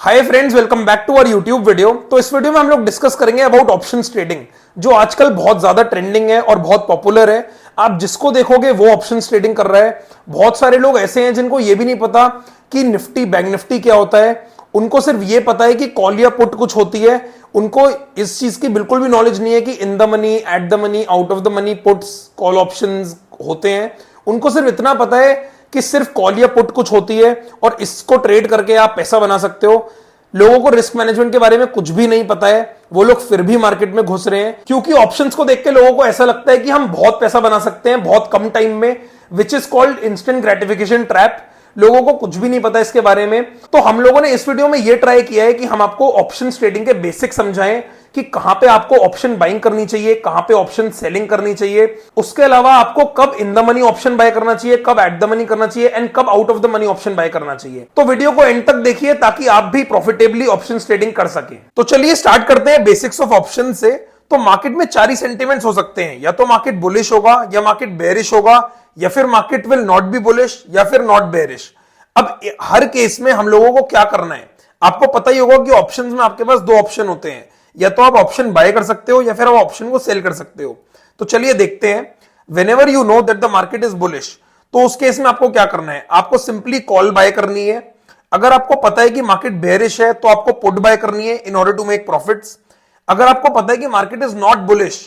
Hi friends, welcome back to our YouTube video. तो इस video में हम लोग डिस्कस करेंगे अबाउट ऑप्शंस ट्रेडिंग, जो आजकल बहुत ज्यादा ट्रेंडिंग है और बहुत पॉपुलर है। आप जिसको देखोगे वो ऑप्शंस ट्रेडिंग कर रहा है। बहुत सारे लोग ऐसे हैं जिनको ये भी नहीं पता कि निफ्टी बैंक निफ्टी क्या होता है। उनको सिर्फ ये पता है कि कॉल या पुट कुछ होती है। उनको इस चीज की बिल्कुल भी नॉलेज नहीं है कि इन the money, eight the money, out of the money puts, call options होते हैं। उनको सिर्फ इतना पता है कि सिर्फ कॉल या पुट कुछ होती है और इसको ट्रेड करके आप पैसा बना सकते हो। लोगों को रिस्क मैनेजमेंट के बारे में कुछ भी नहीं पता है, वो लोग फिर भी मार्केट में घुस रहे हैं क्योंकि ऑप्शंस को देख के लोगों को ऐसा लगता है कि हम बहुत पैसा बना सकते हैं बहुत कम टाइम में, which is called instant gratification trap. लोगों को कुछ भी नहीं पता इसके बारे में। तो हम लोगों ने इस वीडियो में यह ट्राई किया है कि हम आपको ऑप्शन ट्रेडिंग के बेसिक समझाएं कि कहां पे आपको ऑप्शन बाइंग करनी चाहिए, कहां पे ऑप्शन सेलिंग करनी चाहिए। उसके अलावा आपको कब in the money option buy करना चाहिए, कब एट द मनी करना चाहिए एंड कब out of the money option buy करना चाहिए। तो वीडियो को एंड तक देखिए ताकि आप भी प्रॉफिटेबली ऑप्शन ट्रेडिंग कर सके। तो चलिए स्टार्ट करते हैं बेसिक्स ऑफ ऑप्शन से। तो मार्केट में चार ही सेंटिमेंट्स हो सकते हैं, या तो मार्केट बुलिश होगा, या मार्केट बेरिश होगा, या फिर market will not be bullish, या फिर नॉट बेरिश। अब हर केस में हम लोगों को क्या करना है, आपको पता ही होगा कि ऑप्शंस में आपके पास दो ऑप्शन होते हैं, या तो आप ऑप्शन बाय कर सकते हो या फिर आप ऑप्शन को सेल कर सकते हो। तो चलिए देखते हैं। Whenever you know that the market is bullish, तो उस केस में आपको क्या करना है, आपको सिंपली कॉल बाय करनी है। अगर आपको पता है कि मार्केट बेरिश है तो आपको पुट बाय करनी है in order to make profits. अगर आपको पता है कि मार्केट इज नॉट बुलिश,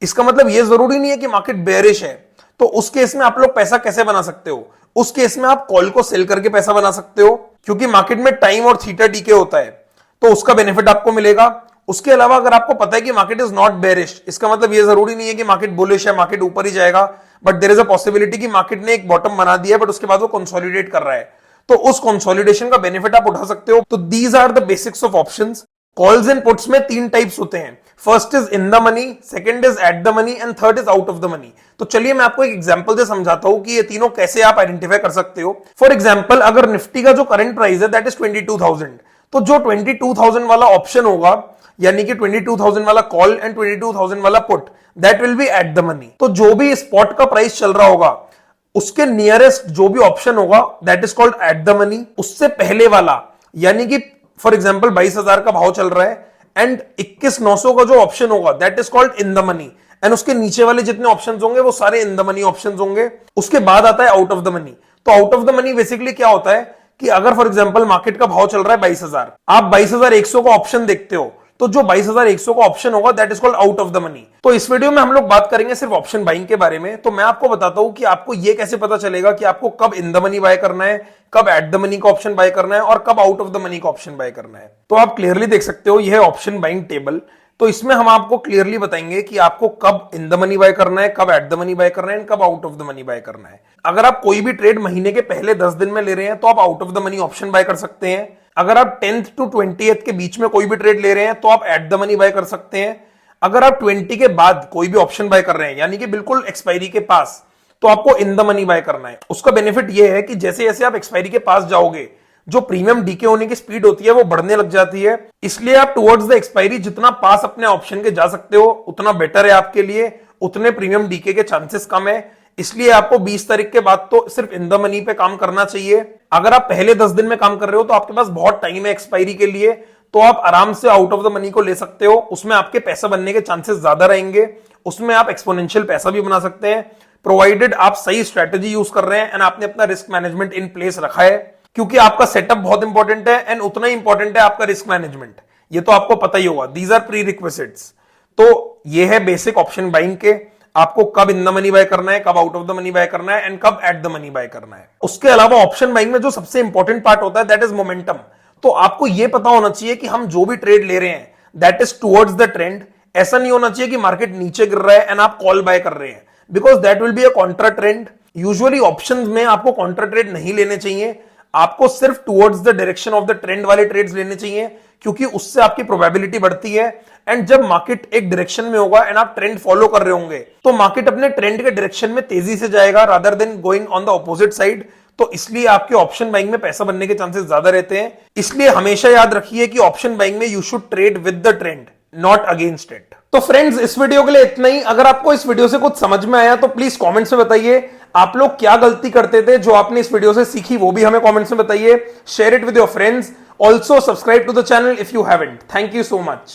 इसका मतलब यह जरूरी नहीं है कि मार्केट बेरिश है, तो उस केस में आप लोग पैसा कैसे बना सकते हो, उस केस में आप कॉल को सेल करके पैसा बना सकते हो, क्योंकि मार्केट में टाइम और थीटा डीके होता है तो उसका बेनिफिट आपको मिलेगा। उसके अलावा अगर आपको पता है कि मार्केट इज नॉट बेरिश, इसका मतलब यह जरूरी नहीं है कि मार्केट बुलिश है, मार्केट ऊपर ही जाएगा, but there is a possibility कि मार्केट ने एक बॉटम बना दिया है बट उसके बाद वो कंसोलिडेट कर रहा है, तो उस कंसोलिडेशन का बेनिफिट आप उठा सकते हो। तो these are the basics of options. Calls and puts में तीन टाइप्स होते हैं, first is in the money, second is at the money and third is out of the money. तो चलिए मैं आपको एक एग्जांपल से समझाता हूं कि ये तीनों कैसे आप आइडेंटिफाई कर सकते हो। फॉर एग्जांपल, अगर निफ्टी का जो करंट प्राइस है दैट इज 22,000, तो जो 22,000 वाला ऑप्शन होगा, यानी कि 22,000 वाला कॉल एंड 22,000 वाला put, that will be eight the money. तो जो भी स्पॉट का प्राइस चल रहा होगा उसके नियरेस्ट जो भी ऑप्शन होगा that is called eight the money. उससे पहले वाला, यानी कि फॉर एग्जांपल 22,000 का भाव चल रहा है एंड 21,900 का जो ऑप्शन होगा that is called in the money, and उसके नीचे वाले जितने ऑप्शंस होंगे वो सारे इन द मनी ऑप्शंस होंगे। उसके बाद आता है आउट ऑफ द मनी। तो out of the money basically क्या होता है कि अगर फॉर एग्जांपल मार्केट का भाव चल रहा है 22,000, आप 22,100 का ऑप्शन देखते हो, तो जो 22,100 का ऑप्शन होगा that is called out of the money. तो इस वीडियो में हम लोग बात करेंगे सिर्फ ऑप्शन बाइंग के बारे में। तो मैं आपको बताता हूं कि आपको ये कैसे पता चलेगा कि आपको कब इन द मनी बाय करना है, कब एट द मनी का ऑप्शन बाय करना है और कब आउट ऑफ द मनी का ऑप्शन बाय करना है। तो आप क्लियरली देख सकते हो यह है ऑप्शन बाइंग टेबल। तो इसमें हम आपको क्लियरली बताएंगे कि आपको कब इन द मनी बाय करना है, कब एट द मनी बाय करना है, कब out of the money by करना है। अगर आप कोई भी ट्रेड महीने के पहले 10 दिन में ले रहे हैं तो आप out of the money option buy कर सकते हैं। अगर आप 10th to 20th के बीच में कोई भी ट्रेड ले रहे हैं तो आप एट द मनी बाय कर सकते हैं। अगर आप 20 के बाद कोई भी ऑप्शन बाय कर रहे हैं, यानी कि बिल्कुल एक्सपायरी के पास, तो आपको इन द मनी बाय करना है। उसका बेनिफिट यह है कि जैसे जैसे आप एक्सपायरी के पास जाओगे, जो प्रीमियम डीके होने की स्पीड होती है वो बढ़ने लग जाती है। इसलिए आप टुवर्ड्स द एक्सपायरी जितना पास अपने ऑप्शन के जा सकते हो उतना बेटर है आपके लिए, उतने प्रीमियम डीके के चांसेस कम है। इसलिए आपको 20 तारीख के बाद तो सिर्फ इन द मनी पे काम करना चाहिए। अगर आप पहले 10 दिन में काम कर रहे हो तो आपके पास बहुत टाइम है एक्सपायरी के लिए, तो आप आराम से आउट ऑफ द मनी को ले सकते हो। उसमें आपके पैसा बनने के चांसेस ज्यादा रहेंगे, उसमें आप एक्सपोनेंशियल पैसा भी बना सकते हैं, प्रोवाइडेड आप सही स्ट्रेटेजी यूज कर रहे हैं एंड आपने अपना रिस्क मैनेजमेंट इन प्लेस रखा है, क्योंकि आपका सेटअप बहुत इंपॉर्टेंट है एंड उतना ही इंपॉर्टेंट है आपका रिस्क मैनेजमेंट। ये तो आपको पता ही होगा, दीज आर प्री रिक्विजिट्स। तो ये है बेसिक ऑप्शन बाइंग के, आपको कब इन द मनी बाय करना है, कब out of the money by करना है एंड कब एट द मनी बाय करना है। उसके अलावा ऑप्शन बाइंग में जो सबसे इंपॉर्टेंट पार्ट होता है दैट इज मोमेंटम। तो आपको यह पता होना चाहिए कि हम जो भी ट्रेड ले रहे हैं that is towards the trend. ऐसा नहीं होना चाहिए कि मार्केट नीचे गिर रहा है एंड आप कॉल बाय कर रहे हैं, because that will be a Contra trend. Usually options में आपको कॉन्ट्रा ट्रेड नहीं लेने चाहिए, आपको सिर्फ towards the direction of the trend वाले ट्रेड्स लेने चाहिए, क्योंकि उससे आपकी प्रोबेबिलिटी बढ़ती है। एंड जब मार्केट एक डायरेक्शन में होगा एंड आप ट्रेंड फॉलो कर रहे होंगे तो मार्केट अपने ट्रेंड के डायरेक्शन में तेजी से जाएगा rather than going on the opposite side. तो इसलिए आपके ऑप्शन बाइंग में पैसा बनने के चांसेस ज्यादा रहते हैं। इसलिए हमेशा याद रखिए कि ऑप्शन बाइंग में you should trade with the trend, not against it. तो फ्रेंड्स, इस वीडियो के लिए इतना ही। अगर आपको इस वीडियो से कुछ समझ में आया तो प्लीज कमेंट्स में बताइए। आप लोग क्या गलती करते थे जो आपने इस वीडियो से सीखी, वो भी हमें कमेंट्स में बताइए. Share it with your friends. Also subscribe to the channel if you haven't. Thank you so much.